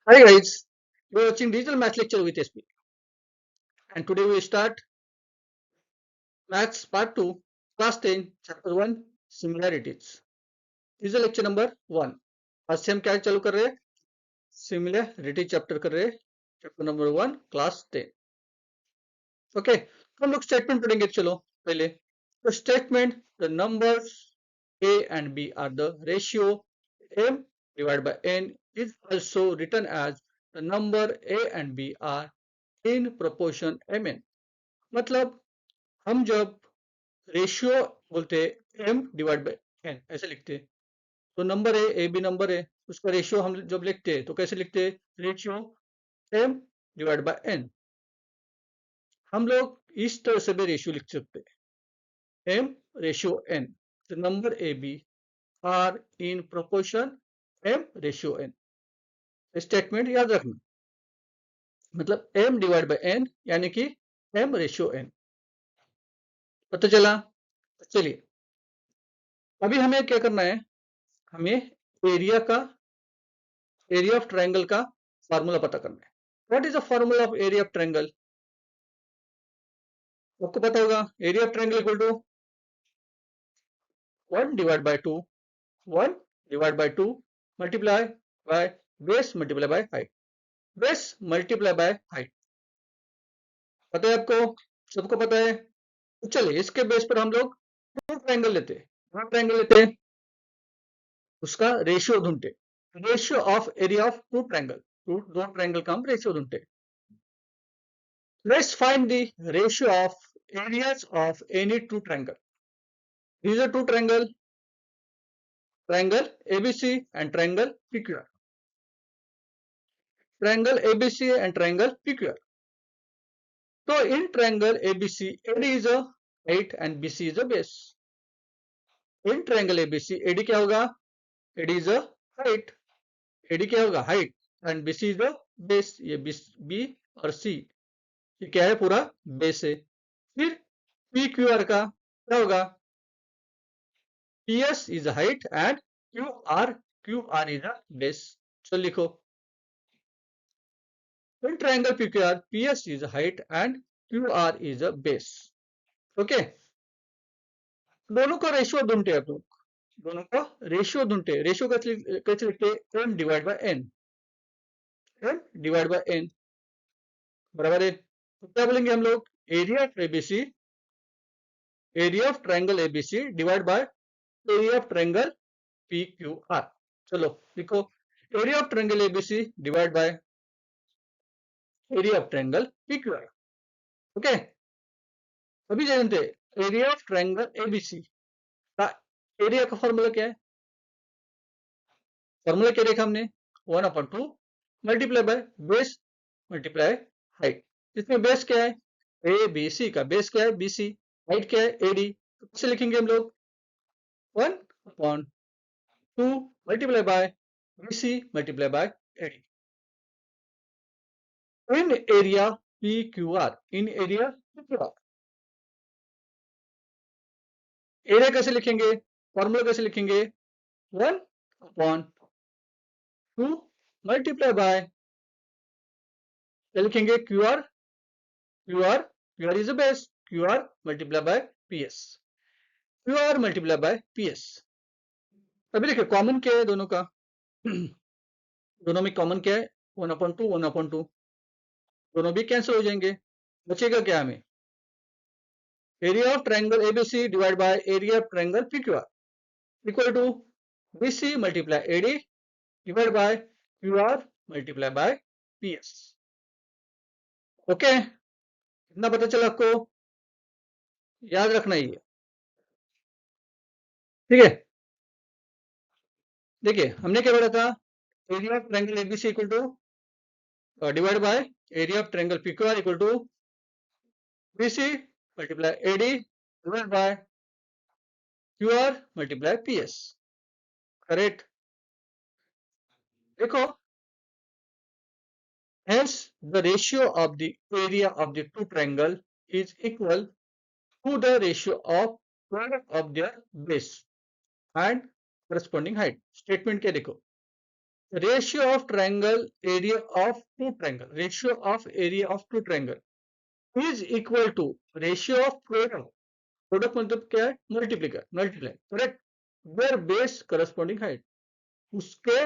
Hi guys, you are watching Digital Math Lecture with SP, and today we start Maths Part 2, Class 10, Chapter 1, Similarities. This is lecture number 1. आज से हम क्या चालू कर रहे हैं? सिमिलैरिटी चैप्टर कर रहे हैं, चैप्टर नंबर 1, क्लास 10. ओके, तो हम लोग स्टेटमेंट पढ़ेंगे. चलो पहले तो statement, the numbers a and b are the ratio m divided by n is also written as the number a and b are in proportion mn. मतलब हम जब रेशियो बोलते हैं m डिवाइड बाय n ऐसे लिखते हैं. तो number है ए बी नंबर है, उसका रेशियो हम जब लिखते हैं तो कैसे लिखते हैं? Ratio m divide by n. हम लोग इस तरह से भी रेशियो लिख सकते हैं, m रेशियो n. तो number A B are in proportion m ratio n. Statement याद रखना, मतलब m डिवाइड बाय n यानी कि m रेशियो n. पता चला? चलिए अभी हमें क्या करना है, हमें एरिया ऑफ ट्रायंगल का फार्मूला पता करना है. What is the formula of area of triangle? आपको पता होगा, area of triangle equal to 1 divide by 2, 1 divide by 2 multiply by base multiply by height, base multiply by height. पता है आपको? सबको पता है. तो चलिए इसके बेस पर हम लोग टू ट्रायंगल लेते हैं. ट्रायंगल लेते हैं, उसका रेशियो ढूंढते. Ratio of area of two triangle, दो ट्रायंगल का हम रेशियो ढूंढते. Let's find the ratio of areas of any two triangle. These are two triangle, triangle ABC and triangle PQR. Triangle ABC and triangle PQR. So in triangle ABC, AD is a height and BC is a base. In triangle ABC, AD क्या होगा? AD is a height. AD क्या होगा? Height. And BC is a base. ये B और C ये क्या है? पूरा बेस है. फिर PQR का क्या होगा? PS is a height and QR is a base. So लिखो, in triangle PQR, PS is a height and QR is a base. Okay. दोनों का रेशियो ढूंढते हैं आप लोग, दोनों का रेशियो ढूंढते हैं. रेशियो कैसे लिखते हैं? m divide by n, m divide by n बराबर है. तो क्या बोलेंगे हम लोग? Area of ABC, area of triangle ABC divide by area of triangle PQR. चलो लिखो, area of triangle ABC divide by area of triangle PQR. Okay. अभी जानते हैं एरिया ऑफ ट्रायंगल एबीसी का एरिया का फॉर्मूला क्या है? फॉर्मूला क्या देखा हमने? 1/2 multiply by base multiply height. इसमें बेस क्या है? ए बी सी का बेस क्या है? बीसी. हाइट क्या है? एडी. तो कैसे लिखेंगे हम लोग? 1/2 multiply by BC multiply by AD. In area P Q R, in area P Q R. Area कैसे लिखेंगे? फॉर्मूला कैसे लिखेंगे? 1/2 मल्टीप्लाई बाय क्या लिखेंगे? Q R is the base, Q R multiply by P S, Q R multiply by P S. अभी देखिए common क्या है दोनों का? दोनों में कॉमन क्या है? 1/2 दोनों भी कैंसिल हो जाएंगे. बचेगा क्या हमें? Area of triangle ABC divide by area of triangle PQR equal to BC multiply AD divide by QR multiply by PS. Okay, इतना पता चला आपको? याद रखना ही है. ठीक है. देखिए हमने क्या पढ़ा था? Area of triangle ABC equal to divide by area of triangle PQR equal to BC multiply AD divide by QR multiply PS. Correct. देखो, hence the ratio of the area of the two triangle is equal to the ratio of product of their base and corresponding height. Statement क्या देखो, ratio of triangle area of two triangle, ratio of area of two triangle is equal to ratio of product, product मतलब क्या है, multiplier, multiply, correct, where base corresponding height, उसके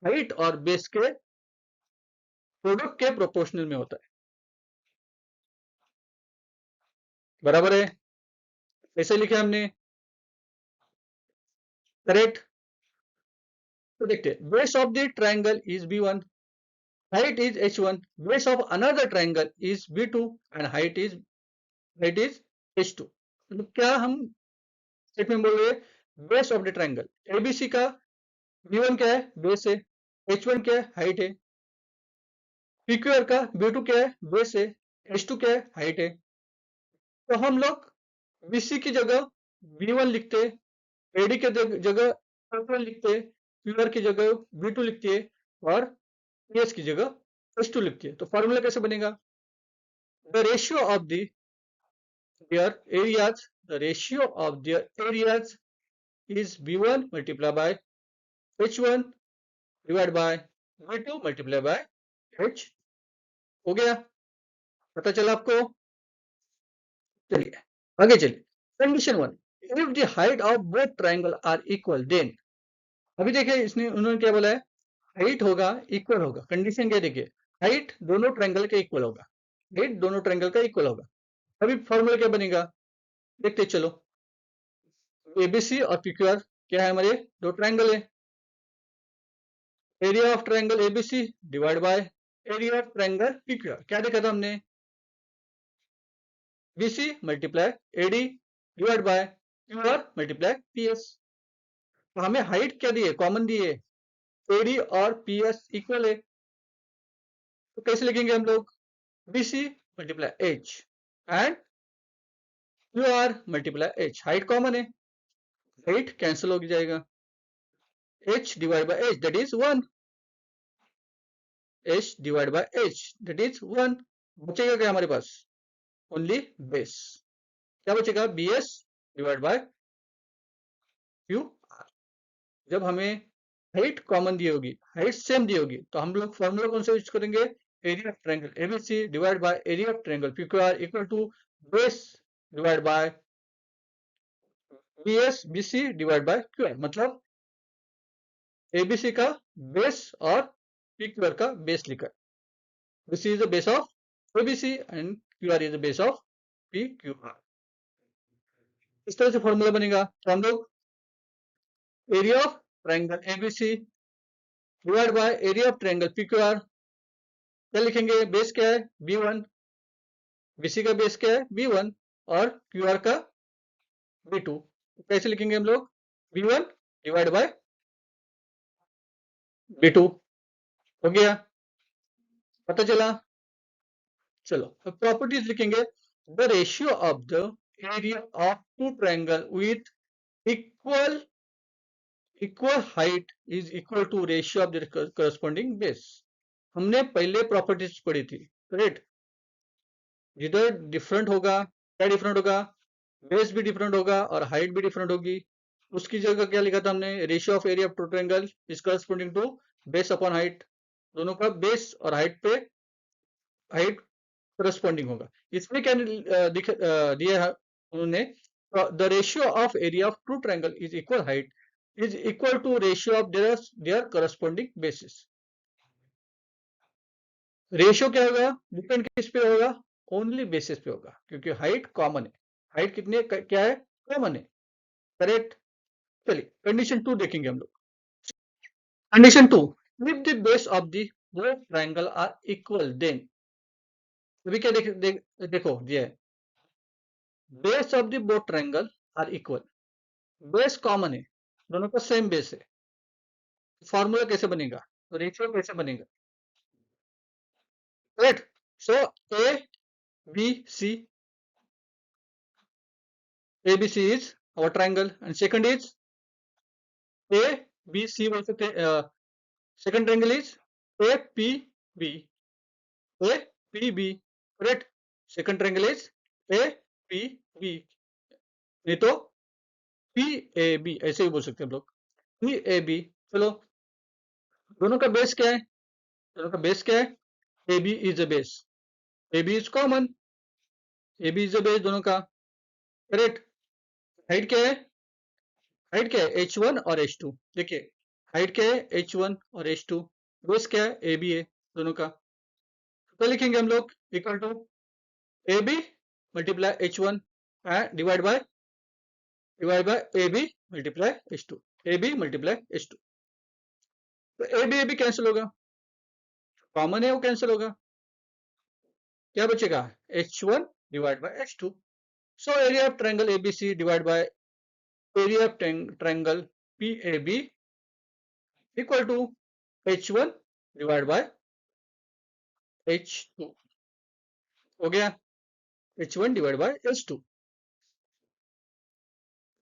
height और base के product के proportional में होता है, बराबर है, ऐसे लिखे हमने, करेक्ट। तो देखते, base of the triangle is B1, height is H1, base of another triangle is B2 and height is H2। मतलब क्या हम स्टेटमेंट बोल रहे हैं, base of the triangle ABC का B1 क्या है, बेस है, H1 क्या है, हाइट है, PQR का B2 क्या है, बेस है, H2 क्या है, हाइट है। तो हम लोग BC की जगह B1 लिखते, AD के जगह H1 लिखते, QR की जगह B2 लिखती है और PS की जगह H2 लिखती है। तो फॉर्मूला कैसे बनेगा, the ratio of their areas, the ratio of their areas is B1 multiplied by H1 divided by B2 multiplied by H। हो गया, पता चला आपको। चलिए आगे चलिए, condition 1, if the height of both triangle are equal then, अभी देखिए इसने उन्होंने क्या बोला है, हाइट होगा इक्वल होगा, कंडीशन क्या देखिए, हाइट दोनों ट्रायंगल के इक्वल होगा, हाइट दोनों ट्रायंगल का इक्वल होगा। अभी फॉर्मूला क्या बनेगा, देखते चलो, एबीसी और पीक्यूआर क्या है, हमारे दो ट्रायंगल है, area of triangle ABC divide by area of triangle PQR, क्या देखा था हमने, BC multiply AD divide by QR multiply PS. तो हमें हाइट क्या दी है, कॉमन दी है, एडी और पीएस इक्वल है, तो कैसे लिखेंगे हम लोग, BC multiply H and QR multiply H, height common है, हाइट कैंसिल हो जाएगा, h divide by h that is 1, h divide by h that is 1, बचेगा क्या हमारे पास, ओनली बेस, क्या बचेगा, bs डिवाइड बाय qr। जब हमें हाइट कॉमन दी होगी, हाइट सेम दी होगी, तो हम लोग फॉर्मूला कौन सा यूज करेंगे, area of triangle ABC divide by area of triangle PQR equal to base divide by bs bc divide by qr, मतलब एबीसी का बेस और पीक्यूआर का बेस लिखा, this is the base of ABC and QR is the base of PQR। इस तरह से formula बनेगा, तो हम लोग area of triangle ABC divide by area of triangle PQR क्या लिखेंगे, बेस क्या है B1, BC का बेस क्या है B1 और QR का B2, कैसे लिखेंगे हम लोग, B1 डिवाइड बाय B2, हो गया, पता चला। चलो प्रॉपर्टीज लिखेंगे, the ratio of the area of two triangle with equal height is equal to ratio of the corresponding base. हमने पहले प्रॉपर्टीज पढ़ी थी, करेक्ट, जिधर डिफरेंट होगा, क्या डिफरेंट होगा, बेस भी डिफरेंट होगा और हाइट भी डिफरेंट होगी, उसकी जगह क्या लिखा था हमने, ratio of area of two triangle is corresponding to base upon height, दोनों का बेस और हाइट पे हाइट करस्पॉन्डिंग होगा। इसमें क्या दिया है उन्होंने, the ratio of area of two triangle is equal height is equal to ratio of their corresponding bases. Ratio क्या होगा, डिपेंड किस पे होगा, ओनली बेसिस पे होगा, क्योंकि हाइट कॉमन है, हाइट कितने क्या है, कॉमन है, करेक्ट। चलिए कंडीशन 2 देखेंगे हम लोग, condition 2, if the base of the both triangle are equal then, अभी क्या देखो ये base of the both triangle are equal, base common है, दोनों का सेम बेस है, फॉर्मूला कैसे बनेगा, तो रेशियो कैसे बनेगा, correct. So A B C, ABC is our triangle and second is ABC बोल सकते हैं, second triangle is APB, APB, correct, second triangle is APB, नहीं तो PAB ऐसे भी बोल सकते हैं हम लोग, PAB। चलो दोनों का बेस क्या है? दोनों का बेस क्या है? A B is a base, A B is common, A B is a base दोनों का, करेक्ट। हाइट क्या है? हाइट क्या है? h1 और h2। देखिए हाइट क्या है? h1 और h2। बेस क्या है? ए बी है दोनों का। तो लिखेंगे हम लोग equal to A B multiply h1 divide by A B multiply h2, A B multiply h2। तो ए बी कैंसिल होगा, कॉमन है वो कैंसिल होगा, क्या बचेगा? h1 divide by h2। So area of triangle ABC divide by area of triangle PAB equal to h1 divide by h2। हो गया, h1 divide by h2।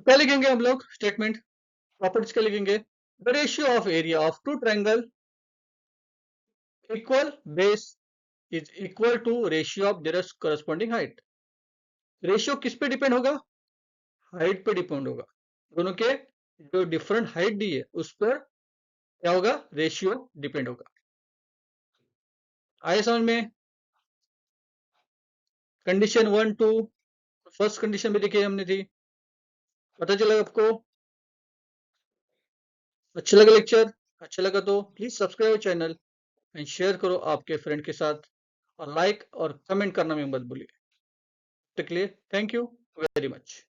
क्या लिखेंगे हम लोग? स्टेटमेंट प्रॉपर्टीज क्या लिखेंगे? The ratio of area of two triangle equal base is equal to ratio of their corresponding height. Ratio किस पे डिपेंड होगा? हाइट पे डिपेंड होगा। दोनों के जो डिफरेंट हाइट दी है उस पर क्या होगा? रेशियो डिपेंड होगा। आए समझ में? कंडीशन 1 2, फर्स्ट कंडीशन भी देखिए हमने थी, पता चला आपको? अच्छा लगा लेक्चर? अच्छा लगा तो please subscribe channel and share करो आपके फ्रेंड के साथ, और लाइक और कमेंट करना में मत भूलिए। तक के लिए थैंक यू वेरी मच।